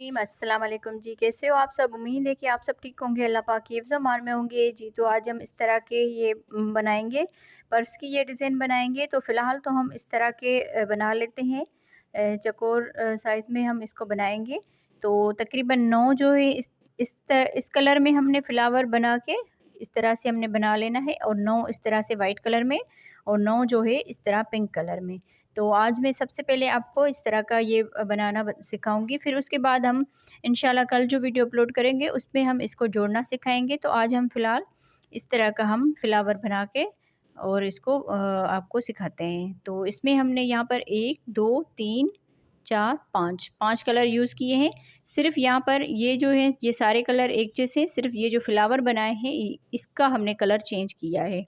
अस्सलाम वालेकुम जी। कैसे हो आप सब? उम्मीद है कि आप सब ठीक होंगे, अल्लाह पाक की हिफ्ज़ अमान में होंगे जी। तो आज हम इस तरह के ये बनाएंगे, पर्स की ये डिज़ाइन बनाएंगे। तो फ़िलहाल तो हम इस तरह के बना लेते हैं, चकोर साइज़ में हम इसको बनाएंगे। तो तकरीबन 9 जो है इस कलर में हमने फ्लावर बना के इस तरह से हमने बना लेना है, और 9 इस तरह से वाइट कलर में, और 9 जो है इस तरह पिंक कलर में। तो आज मैं सबसे पहले आपको इस तरह का ये बनाना सिखाऊंगी। फिर उसके बाद हम इंशाल्लाह कल जो वीडियो अपलोड करेंगे उसमें हम इसको जोड़ना सिखाएंगे। तो आज हम फ़िलहाल इस तरह का हम फ्लावर बना के और इसको आपको सिखाते हैं। तो इसमें हमने यहाँ पर 1 2 3 4 5 कलर यूज़ किए हैं। सिर्फ यहाँ पर ये जो है ये सारे कलर एक जैसे, सिर्फ ये जो फ्लावर बनाए हैं इसका हमने कलर चेंज किया है।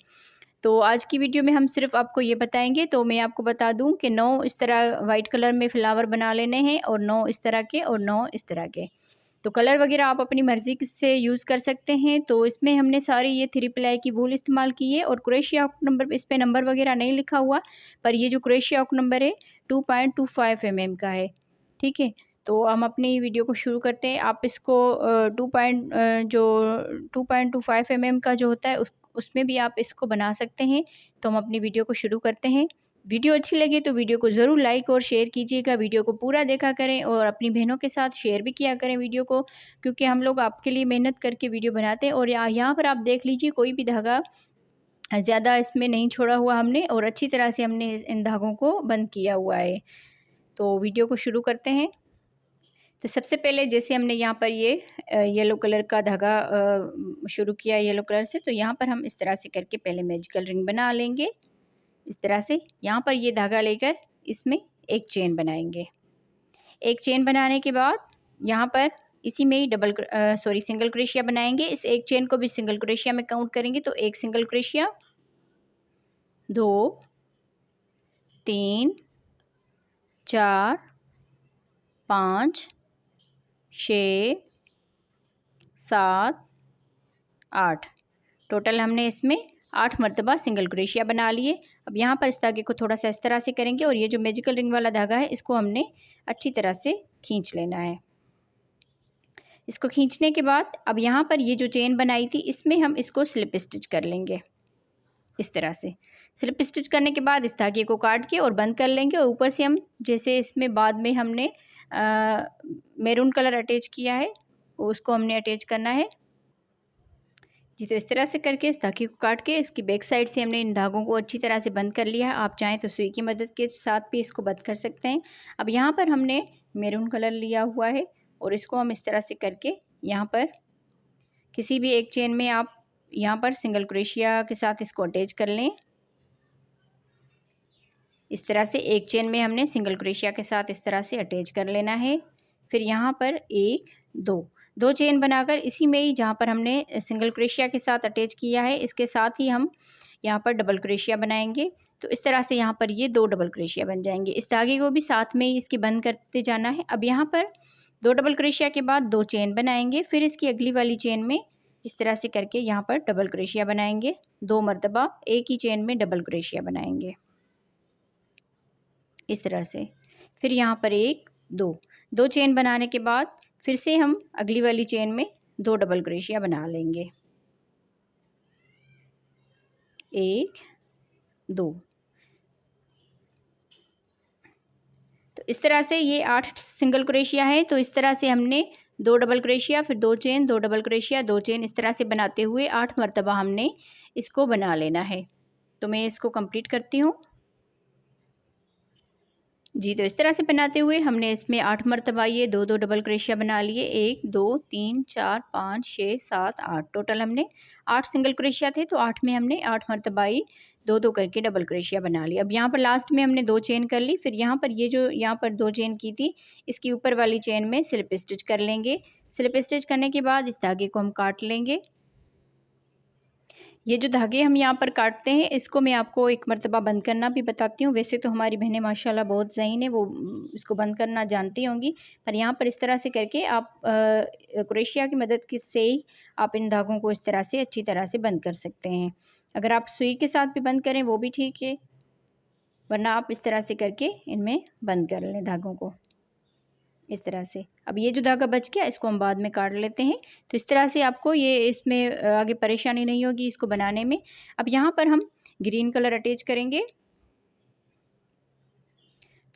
तो आज की वीडियो में हम सिर्फ आपको ये बताएंगे। तो मैं आपको बता दूं कि 9 इस तरह वाइट कलर में फ्लावर बना लेने हैं, और 9 इस तरह के, और 9 इस तरह के। तो कलर वगैरह आप अपनी मर्ज़ी से यूज़ कर सकते हैं। तो इसमें हमने सारी ये 3 प्लाई की वूल इस्तेमाल की है, और क्रोशिया हुक नंबर इस पे नंबर वगैरह नहीं लिखा हुआ, पर ये जो क्रोशिया हुक नंबर है 2.25 mm का है। ठीक है, तो हम अपनी वीडियो को शुरू करते हैं। आप इसको 2.25 mm का जो होता है उसमें भी आप इसको बना सकते हैं। तो हम अपनी वीडियो को शुरू करते हैं। वीडियो अच्छी लगे तो वीडियो को ज़रूर लाइक और शेयर कीजिएगा। वीडियो को पूरा देखा करें और अपनी बहनों के साथ शेयर भी किया करें वीडियो को, क्योंकि हम लोग आपके लिए मेहनत करके वीडियो बनाते हैं। और यहाँ पर आप देख लीजिए, कोई भी धागा ज़्यादा इसमें नहीं छोड़ा हुआ हमने, और अच्छी तरह से हमने इन धागों को बंद किया हुआ है। तो वीडियो को शुरू करते हैं। तो सबसे पहले जैसे हमने यहाँ पर ये येलो कलर का धागा शुरू किया येलो कलर से, तो यहाँ पर हम इस तरह से करके पहले मैजिकल रिंग बना लेंगे। इस तरह से यहाँ पर ये धागा लेकर इसमें एक चेन बनाएंगे। एक चेन बनाने के बाद यहाँ पर इसी में ही सिंगल क्रोशिया बनाएंगे। इस एक चेन को भी सिंगल क्रोशिया में काउंट करेंगे। तो एक सिंगल क्रोशिया, 2 3 4 5 6 7 8, टोटल हमने इसमें 8 मरतबा सिंगल क्रोशिया बना लिए। अब यहाँ पर इस धागे को थोड़ा सा इस तरह से करेंगे, और ये जो मैजिकल रिंग वाला धागा है इसको हमने अच्छी तरह से खींच लेना है। इसको खींचने के बाद अब यहाँ पर ये जो चेन बनाई थी इसमें हम इसको स्लिप स्टिच कर लेंगे। इस तरह से स्लिप स्टिच करने के बाद इस धागे को काट के और बंद कर लेंगे। और ऊपर से हम जैसे इसमें बाद में हमने मैरून कलर अटैच किया है उसको हमने अटैच करना है जी। तो इस तरह से करके इस धागे को काट के इसकी बैक साइड से हमने इन धागों को अच्छी तरह से बंद कर लिया है। आप चाहें तो सुई की मदद के साथ भी इसको बंद कर सकते हैं। अब यहाँ पर हमने मैरून कलर लिया हुआ है, और इसको हम इस तरह से करके यहाँ पर किसी भी एक चेन में आप यहाँ पर सिंगल क्रोशिया के साथ इसको अटैच कर लें। इस तरह से एक चेन में हमने सिंगल क्रोशिया के साथ इस तरह से अटैच कर लेना है। फिर यहाँ पर 1 2 चेन बनाकर इसी में ही जहाँ पर हमने सिंगल क्रोशिया के साथ अटैच किया है इसके साथ ही हम यहाँ पर डबल क्रोशिया बनाएंगे। तो इस तरह से यहाँ पर ये 2 डबल क्रोशिया बन जाएंगे। इस धागे को भी साथ में ही इसके बंद करते जाना है। अब यहाँ पर 2 डबल क्रोशिया के बाद 2 चेन बनाएंगे। फिर इसकी अगली वाली चेन में इस तरह से करके यहाँ पर डबल क्रोशिया बनाएंगे। 2 मरतबा एक ही चेन में डबल क्रोशिया बनाएंगे इस तरह से। फिर यहाँ पर 1 2 चेन बनाने के बाद फिर से हम अगली वाली चेन में 2 डबल क्रोशिया बना लेंगे। 1 2। तो इस तरह से ये 8 सिंगल क्रोशिया है। तो इस तरह से हमने 2 डबल क्रोशिया, फिर 2 चेन, 2 डबल क्रोशिया, 2 चेन, इस तरह से बनाते हुए 8 मरतबा हमने इसको बना लेना है। तो मैं इसको कंप्लीट करती हूँ जी। तो इस तरह से बनाते हुए हमने इसमें 8 मरतबा ये 2 डबल क्रोशिया बना लिए। 1 2 3 4 5 6 7 8, टोटल हमने 8 सिंगल क्रोशिया थे। तो 8 में हमने 8 मरतबा ही 2 करके डबल क्रोशिया बना लिया। अब यहाँ पर लास्ट में हमने 2 चेन कर ली। फिर यहाँ पर ये जो यहाँ पर 2 चेन की थी इसकी ऊपर वाली चेन में स्लिप स्टिच कर लेंगे। स्लिप स्टिच करने के बाद इस धागे को हम काट लेंगे। ये जो धागे हम यहाँ पर काटते हैं इसको मैं आपको एक मरतबा बंद करना भी बताती हूँ। वैसे तो हमारी बहनें माशाल्लाह बहुत ज़हीन है, वो इसको बंद करना जानती होंगी, पर यहाँ पर इस तरह से करके आप क्रोशिया की मदद की से ही आप इन धागों को इस तरह से अच्छी तरह से बंद कर सकते हैं। अगर आप सुई के साथ भी बंद करें वो भी ठीक है, वरना आप इस तरह से करके इनमें बंद कर लें धागों को। इस तरह से। अब ये जो धागा बच गया इसको हम बाद में काट लेते हैं। तो इस तरह से आपको ये इसमें आगे परेशानी नहीं होगी इसको बनाने में। अब यहाँ पर हम ग्रीन कलर अटैच करेंगे।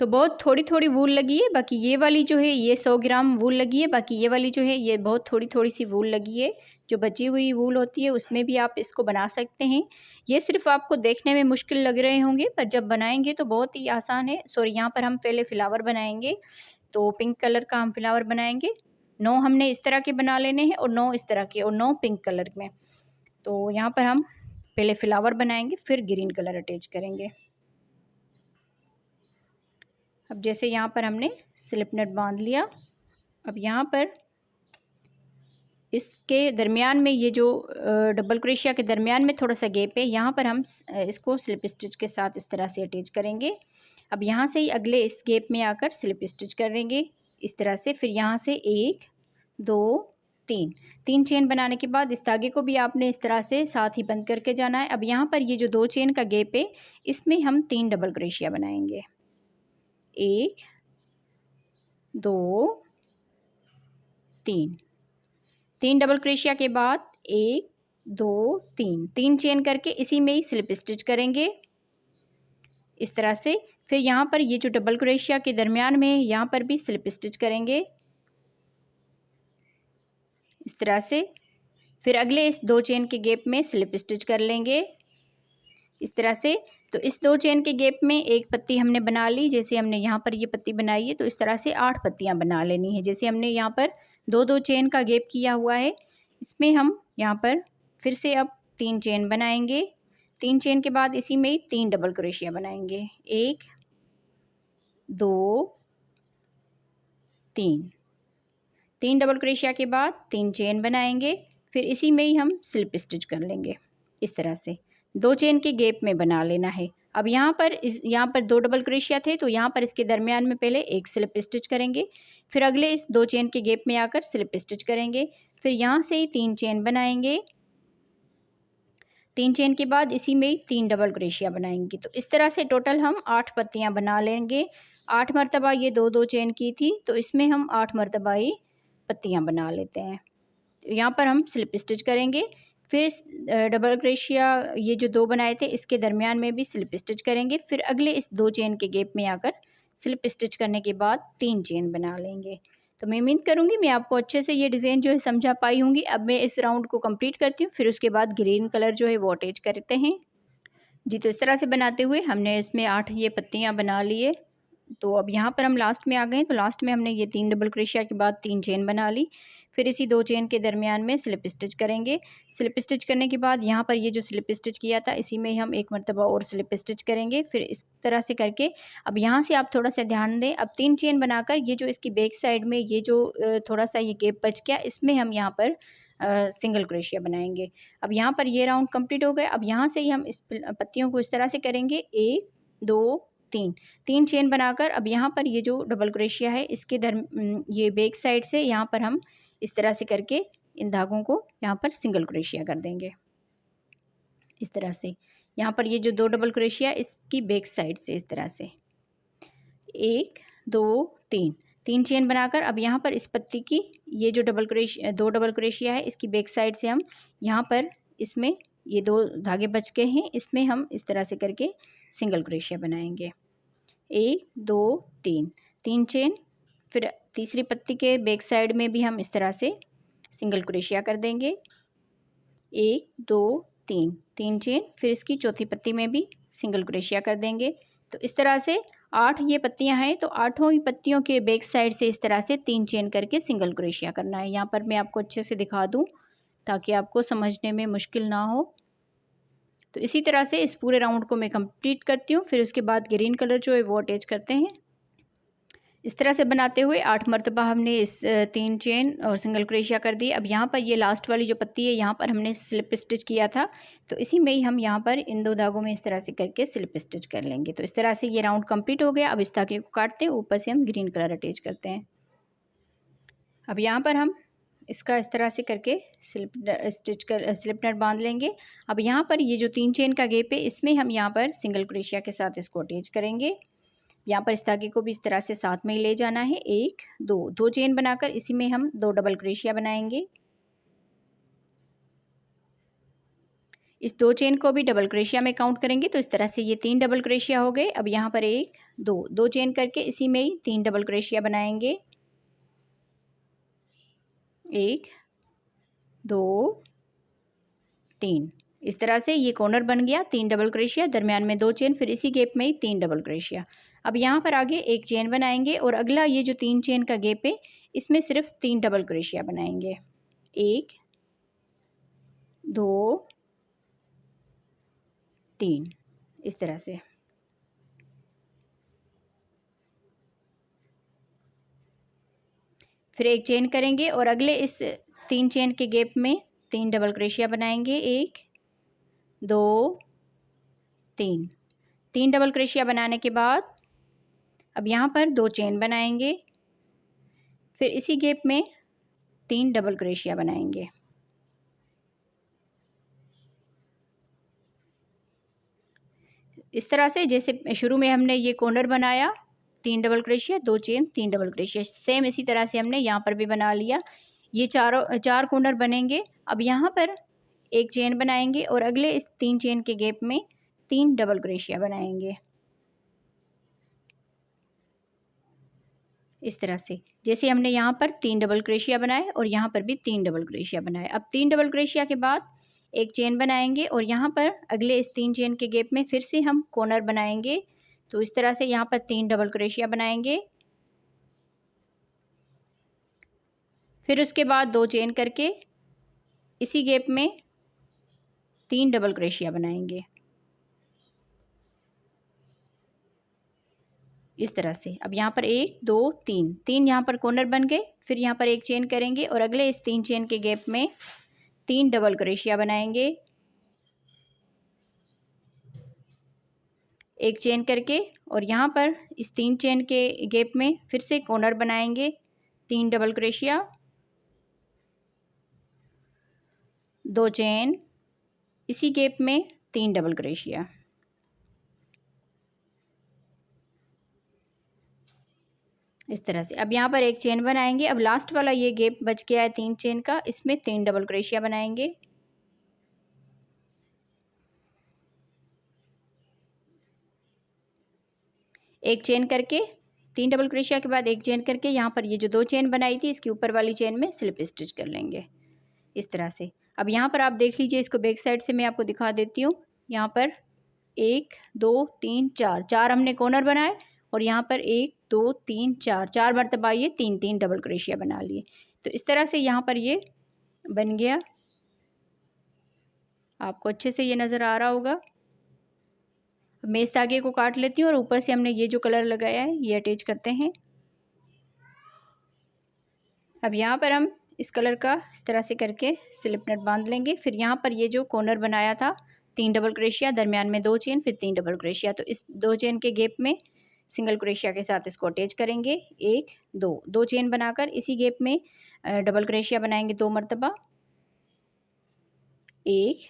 तो बहुत थोड़ी थोड़ी वूल लगी है, बाकी ये वाली जो है ये 100 ग्राम वूल लगी है, बाकी ये वाली जो है ये बहुत थोड़ी थोड़ी सी वूल लगी है। जो बची हुई वूल होती है उसमें भी आप इसको बना सकते हैं। ये सिर्फ आपको देखने में मुश्किल लग रहे होंगे पर जब बनाएंगे तो बहुत ही आसान है। सॉरी, यहाँ पर हम पहले फ्लावर बनाएंगे। तो पिंक कलर का हम फ्लावर बनाएंगे। 9 हमने इस तरह के बना लेने हैं और 9 इस तरह के और 9 पिंक कलर में। तो यहाँ पर हम पहले फ्लावर बनाएंगे फिर ग्रीन कलर अटैच करेंगे। अब जैसे यहाँ पर हमने स्लिप नट बांध लिया। अब यहाँ पर इसके दरमियान में ये जो डबल क्रोशिया के दरमियान में थोड़ा सा गैप है, यहाँ पर हम इसको स्लिप स्टिच के साथ इस तरह से अटैच करेंगे। अब यहाँ से ही अगले इस गैप में आकर स्लिप स्टिच करेंगे इस तरह से। फिर यहाँ से 1 2 3 चेन बनाने के बाद इस धागे को भी आपने इस तरह से साथ ही बंद करके जाना है। अब यहाँ पर ये जो 2 चेन का गैप है इसमें हम 3 डबल क्रोशिया बनाएंगे। 1 2 3 डबल क्रोशिया के बाद 1 2 3 चेन करके इसी में ही स्लिप स्टिच करेंगे इस तरह से। फिर यहाँ पर ये जो डबल क्रोशिया के दरमियान में है यहाँ पर भी स्लिप स्टिच करेंगे इस तरह से। फिर अगले इस 2 चेन के गैप में स्लिप स्टिच कर लेंगे इस तरह से। तो इस 2 चेन के गैप में एक पत्ती हमने बना ली। जैसे हमने यहाँ पर ये पत्ती बनाई है तो इस तरह से 8 पत्तियाँ बना लेनी है। जैसे हमने यहाँ पर 2 चेन का गैप किया हुआ है, इसमें हम यहाँ पर फिर से अब 3 चेन बनाएंगे। 3 चेन के बाद इसी में ही 3 डबल क्रोशिया बनाएंगे। 1 2 3 डबल क्रोशिया के बाद 3 चेन बनाएंगे। फिर इसी में ही हम स्लिप स्टिच कर लेंगे इस तरह से। 2 चेन के गैप में बना लेना है। अब यहाँ पर 2 डबल क्रोशिया थे तो यहाँ पर इसके दरमियान में पहले एक स्लिप स्टिच करेंगे। फिर अगले इस 2 चेन के गैप में आकर स्लिप स्टिच करेंगे। फिर यहाँ से ही 3 चेन बनाएंगे। 3 चेन के बाद इसी में ही 3 डबल क्रोशिया बनाएंगे। तो इस तरह से टोटल हम 8 पत्तियाँ बना लेंगे। 8 मरतबा ये 2 चेन की थी तो इसमें हम 8 मरतबा ही पत्तियाँ बना लेते हैं। तो यहाँ पर हम स्लिप स्टिच करेंगे। फिर इस डबल क्रोशिया ये जो 2 बनाए थे इसके दरमियान में भी स्लिप स्टिच करेंगे। फिर अगले इस 2 चेन के गैप में आकर स्लिप स्टिच करने के बाद 3 चेन बना लेंगे। तो मैं उम्मीद करूँगी मैं आपको अच्छे से ये डिज़ाइन जो है समझा पाई होंगी। अब मैं इस राउंड को कंप्लीट करती हूँ, फिर उसके बाद ग्रीन कलर जो है वो अटैच करते हैं। जी, तो इस तरह से बनाते हुए हमने इसमें 8 ये पत्तियाँ बना लिए। तो अब यहाँ पर हम लास्ट में आ गए। तो लास्ट में हमने ये 3 डबल क्रोशिया के बाद 3 चेन बना ली। फिर इसी 2 चेन के दरमियान में स्लिप स्टिच करेंगे। स्लिप स्टिच करने के बाद यहाँ पर ये जो स्लिप स्टिच किया था इसी में हम एक मरतबा और स्लिप स्टिच करेंगे। फिर इस तरह से करके अब यहाँ से आप थोड़ा सा ध्यान दें। अब 3 चेन बनाकर ये जो इसकी बैक साइड में ये जो थोड़ा सा ये गैप बच गया इसमें हम यहाँ पर सिंगल क्रोशिया बनाएंगे। अब यहाँ पर ये राउंड कंप्लीट हो गया। अब यहाँ से ही हम इस पत्तियों को इस तरह से करेंगे। 1 2 3 चेन बनाकर अब यहाँ पर ये जो डबल क्रोशिया है इसके ये बैक साइड से यहाँ पर हम इस तरह से करके इन धागों को यहाँ पर सिंगल क्रोशिया कर देंगे इस तरह से। यहाँ पर ये जो 2 डबल क्रोशिया इसकी बैक साइड से इस तरह से 1 2 3 चेन बनाकर अब यहाँ पर इस पत्ती की ये जो 2 डबल क्रोशिया है इसकी बैक साइड से हम यहाँ पर इसमें ये 2 धागे बच गए हैं इसमें हम इस तरह से करके सिंगल क्रोशिया बनाएंगे। 1 2 3 चेन। फिर तीसरी पत्ती के बैक साइड में भी हम इस तरह से सिंगल क्रोशिया कर देंगे। 1 2 3 चेन। फिर इसकी चौथी पत्ती में भी सिंगल क्रोशिया कर देंगे। तो इस तरह से 8 ये पत्तियां हैं। तो 8 ही पत्तियों के बैक साइड से इस तरह से 3 चेन करके सिंगल क्रोशिया करना है। यहाँ पर मैं आपको अच्छे से दिखा दूँ ताकि आपको समझने में मुश्किल ना हो। तो इसी तरह से इस पूरे राउंड को मैं कंप्लीट करती हूँ। फिर उसके बाद ग्रीन कलर जो है वो अटैच करते हैं। इस तरह से बनाते हुए 8 मरतबा हमने इस 3 चेन और सिंगल क्रोशिया कर दी। अब यहाँ पर ये लास्ट वाली जो पत्ती है यहाँ पर हमने स्लिप स्टिच किया था तो इसी में ही हम यहाँ पर इन 2 धागों में इस तरह से करके स्लिप स्टिच कर लेंगे। तो इस तरह से ये राउंड कंप्लीट हो गया। अब इस धागे को काटते हैं, ऊपर से हम ग्रीन कलर अटैच करते हैं। अब यहाँ पर हम इसका इस तरह से करके स्लिप नट बांध लेंगे। अब यहाँ पर ये जो 3 चेन का गैप है इसमें हम यहाँ पर सिंगल क्रोशिया के साथ इसको अटैच करेंगे। यहाँ पर इस धागे को भी इस तरह से साथ में ही ले जाना है। 1 2 2 चेन बनाकर इसी में हम 2 डबल क्रोशिया बनाएंगे। इस 2 चेन को भी डबल क्रोशिया में काउंट करेंगे तो इस तरह से ये 3 डबल क्रोशिया हो गए। अब यहाँ पर 1 2 2 चेन करके इसी में ही 3 डबल क्रोशिया बनाएंगे। 1 2 3 इस तरह से ये कॉर्नर बन गया। 3 डबल क्रोशिया, दरमियान में 2 चेन, फिर इसी गैप में ही 3 डबल क्रोशिया। अब यहाँ पर आगे एक चेन बनाएंगे और अगला ये जो 3 चेन का गैप है इसमें सिर्फ 3 डबल क्रोशिया बनाएंगे। 1 2 3 इस तरह से। फिर एक चेन करेंगे और अगले इस 3 चेन के गैप में 3 डबल क्रोशिया बनाएंगे। 1 2 3 3 डबल क्रोशिया बनाने के बाद अब यहाँ पर 2 चेन बनाएंगे, फिर इसी गैप में 3 डबल क्रोशिया बनाएंगे। इस तरह से जैसे शुरू में हमने ये कॉर्नर बनाया, 3 double crochet 2 chain 3 double crochet, same इसी तरह से हमने यहाँ पर भी बना लिया। ये चार कॉर्नर बनेंगे। अब यहाँ पर एक चेन बनाएंगे और अगले इस 3 चेन के गैप में 3 डबल क्रोशिया बनाएंगे। इस तरह से जैसे हमने यहाँ पर 3 डबल क्रोशिया बनाए और यहाँ पर भी 3 डबल क्रोशिया बनाए। अब 3 डबल क्रोशिया के बाद एक चेन बनाएंगे और यहाँ पर अगले इस 3 चेन के गैप में फिर से हम कॉर्नर बनाएंगे। तो इस तरह से यहाँ पर 3 डबल क्रोशिया बनाएंगे, फिर उसके बाद 2 चेन करके इसी गैप में 3 डबल क्रोशिया बनाएंगे। इस तरह से अब यहाँ पर 1 2 3 यहाँ पर कॉर्नर बन गए। फिर यहाँ पर एक चेन करेंगे और अगले इस 3 चेन के गैप में 3 डबल क्रोशिया बनाएंगे। एक चेन करके और यहाँ पर इस 3 चेन के गैप में फिर से कॉर्नर बनाएंगे। 3 डबल क्रोशिया, 2 चेन, इसी गैप में 3 डबल क्रोशिया। इस तरह से अब यहाँ पर एक चेन बनाएंगे। अब लास्ट वाला ये गैप बच गया है 3 चेन का, इसमें 3 डबल क्रोशिया बनाएंगे। एक चेन करके 3 डबल क्रोशिया के बाद एक चेन करके यहाँ पर ये जो 2 चेन बनाई थी इसकी ऊपर वाली चेन में स्लिप स्टिच कर लेंगे। इस तरह से अब यहाँ पर आप देख लीजिए, इसको बैक साइड से मैं आपको दिखा देती हूँ। यहाँ पर 1 2 3 4 हमने कॉर्नर बनाए और यहाँ पर 1 2 3 4 मरतबा ये 3 डबल क्रोशिया बना लिए। तो इस तरह से यहाँ पर ये बन गया। आपको अच्छे से ये नज़र आ रहा होगा। मैं इस धागे को काट लेती हूँ और ऊपर से हमने ये जो कलर लगाया है ये अटैच करते हैं। अब यहाँ पर हम इस कलर का इस तरह से करके स्लिप नट बांध लेंगे। फिर यहाँ पर ये जो कॉर्नर बनाया था 3 डबल क्रोशिया, दरमियान में 2 चेन, फिर 3 डबल क्रोशिया, तो इस 2 चेन के गैप में सिंगल क्रोशिया के साथ इसको अटैच करेंगे। 1 2 चेन बनाकर इसी गैप में डबल क्रोशिया बनाएंगे 2 मरतबा। 1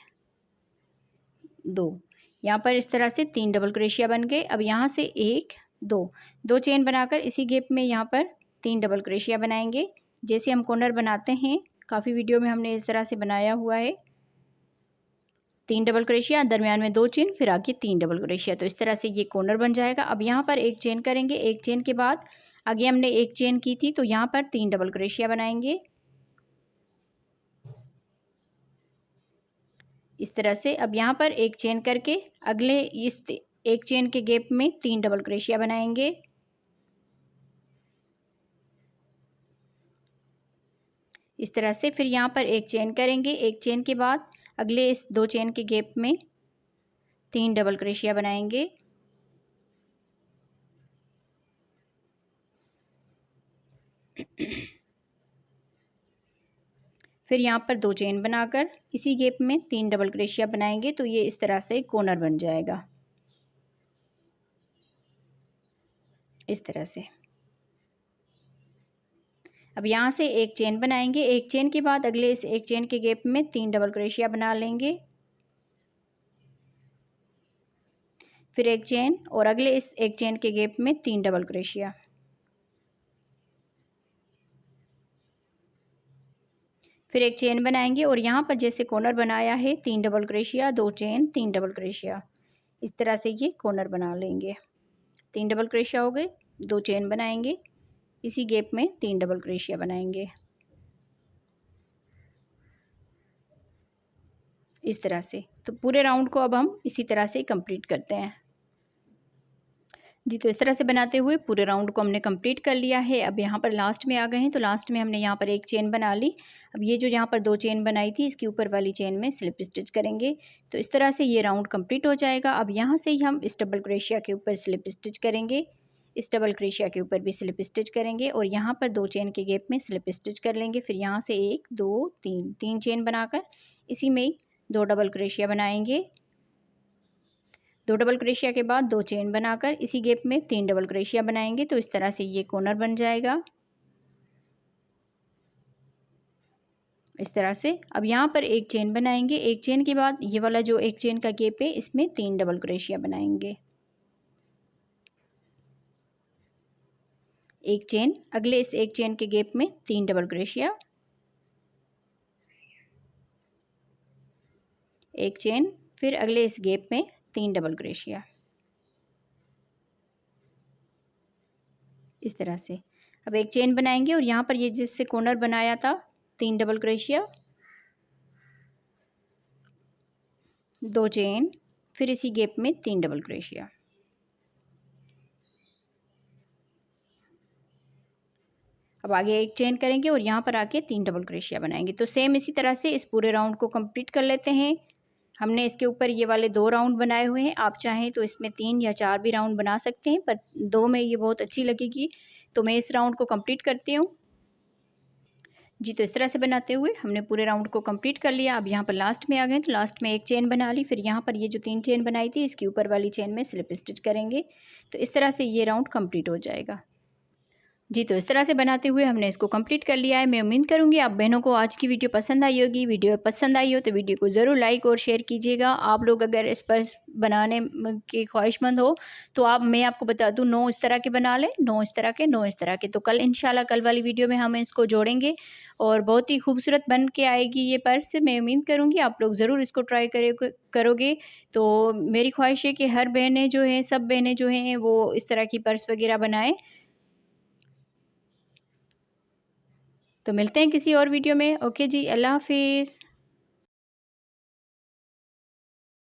2 यहाँ पर इस तरह से 3 डबल क्रोशिया बन गए। अब यहाँ से 1 2 चेन बनाकर इसी गैप में यहाँ पर 3 डबल क्रोशिया बनाएंगे। जैसे हम कॉर्नर बनाते हैं, काफ़ी वीडियो में हमने इस तरह से बनाया हुआ है। 3 डबल क्रोशिया, दरमियान में 2 चेन, फिर आगे 3 डबल क्रोशिया, तो इस तरह से ये कॉर्नर बन जाएगा। अब यहाँ पर एक चेन करेंगे। एक चेन के बाद आगे हमने एक चेन की थी तो यहाँ पर 3 डबल क्रोशिया बनाएंगे। इस तरह से अब यहाँ पर एक चेन करके अगले इस एक चेन के गैप में 3 डबल क्रोशिया बनाएंगे। इस तरह से फिर यहाँ पर एक चेन करेंगे। एक चेन के बाद अगले इस 2 चेन के गैप में 3 डबल क्रोशिया बनाएंगे। फिर यहाँ पर 2 चेन बनाकर इसी गैप में 3 डबल क्रोशिया बनाएंगे। तो ये इस तरह से कॉर्नर बन जाएगा। इस तरह से अब यहाँ से एक चेन बनाएंगे। एक चेन के बाद अगले इस एक चेन के गैप में 3 डबल क्रोशिया बना लेंगे। फिर एक चेन और अगले इस एक चेन के गैप में 3 डबल क्रोशिया। फिर एक चेन बनाएंगे और यहाँ पर जैसे कॉर्नर बनाया है 3 double crochet, 2 chain, 3 double crochet, इस तरह से ये कॉर्नर बना लेंगे। 3 डबल क्रोशिया हो गए, 2 चेन बनाएंगे, इसी गैप में 3 डबल क्रोशिया बनाएंगे इस तरह से। तो पूरे राउंड को अब हम इसी तरह से कंप्लीट करते हैं जी। तो इस तरह से बनाते हुए पूरे राउंड को हमने कंप्लीट कर लिया है। अब यहाँ पर लास्ट में आ गए हैं, तो लास्ट में हमने यहाँ पर एक चेन बना ली। अब ये जो यहाँ पर 2 चेन बनाई थी, इसके ऊपर वाली चेन में स्लिप स्टिच करेंगे। तो इस तरह से ये राउंड कंप्लीट हो जाएगा। अब यहाँ से ही हम इस डबल क्रोशिया के ऊपर स्लिप स्टिच करेंगे, इस डबल क्रोशिया के ऊपर भी स्लिप स्टिच करेंगे और यहाँ पर 2 चेन के गैप में स्लिप स्टिच कर लेंगे। फिर यहाँ से 1 2 3 3 चेन बनाकर इसी में 2 डबल क्रोशिया बनाएंगे। 2 डबल क्रोशिया के बाद 2 चेन बनाकर इसी गैप में 3 डबल क्रोशिया बनाएंगे। तो इस तरह से ये कॉर्नर बन जाएगा इस तरह से। अब यहाँ पर एक चेन बनाएंगे, एक चेन के बाद ये वाला जो एक चेन का गैप है इसमें 3 डबल क्रोशिया बनाएंगे। एक चेन, अगले इस एक चेन के गैप में 3 डबल क्रोशिया, एक चेन, फिर अगले इस गैप में 3 डबल क्रोशिया इस तरह से। अब एक चेन बनाएंगे और यहाँ पर ये जिससे कॉर्नर बनाया था 3 डबल क्रोशिया, 2 चेन, फिर इसी गैप में 3 डबल क्रोशिया। अब आगे एक चेन करेंगे और यहाँ पर आके 3 डबल क्रोशिया बनाएंगे। तो सेम इसी तरह से इस पूरे राउंड को कंप्लीट कर लेते हैं। हमने इसके ऊपर ये वाले 2 राउंड बनाए हुए हैं, आप चाहें तो इसमें 3 या 4 भी राउंड बना सकते हैं, पर 2 में ये बहुत अच्छी लगेगी। तो मैं इस राउंड को कंप्लीट करती हूँ जी। तो इस तरह से बनाते हुए हमने पूरे राउंड को कंप्लीट कर लिया। अब यहाँ पर लास्ट में आ गए, तो लास्ट में एक चेन बना ली। फिर यहाँ पर ये जो 3 चेन बनाई थी इसके ऊपर वाली चेन में स्लिप स्टिच करेंगे। तो इस तरह से ये राउंड कंप्लीट हो जाएगा जी। तो इस तरह से बनाते हुए हमने इसको कंप्लीट कर लिया है। मैं उम्मीद करूँगी आप बहनों को आज की वीडियो पसंद आई होगी। वीडियो पसंद आई हो तो वीडियो को ज़रूर लाइक और शेयर कीजिएगा। आप लोग अगर इस पर बनाने की ख्वाहिशमंद हो तो मैं आपको बता दूँ 9 इस तरह के बना लें, 9 इस तरह के, 9 इस तरह के। तो कल इंशाल्लाह कल वाली वीडियो में हम इसको जोड़ेंगे और बहुत ही खूबसूरत बन के आएगी ये पर्स। मैं उम्मीद करूँगी आप लोग ज़रूर इसको ट्राई करोगे। तो मेरी ख्वाहिश है कि हर बहनें जो हैं, सब बहनें जो हैं वो इस तरह की पर्स वगैरह बनाएं। तो मिलते हैं किसी और वीडियो में। ओके जी, अल्लाह हाफिज़।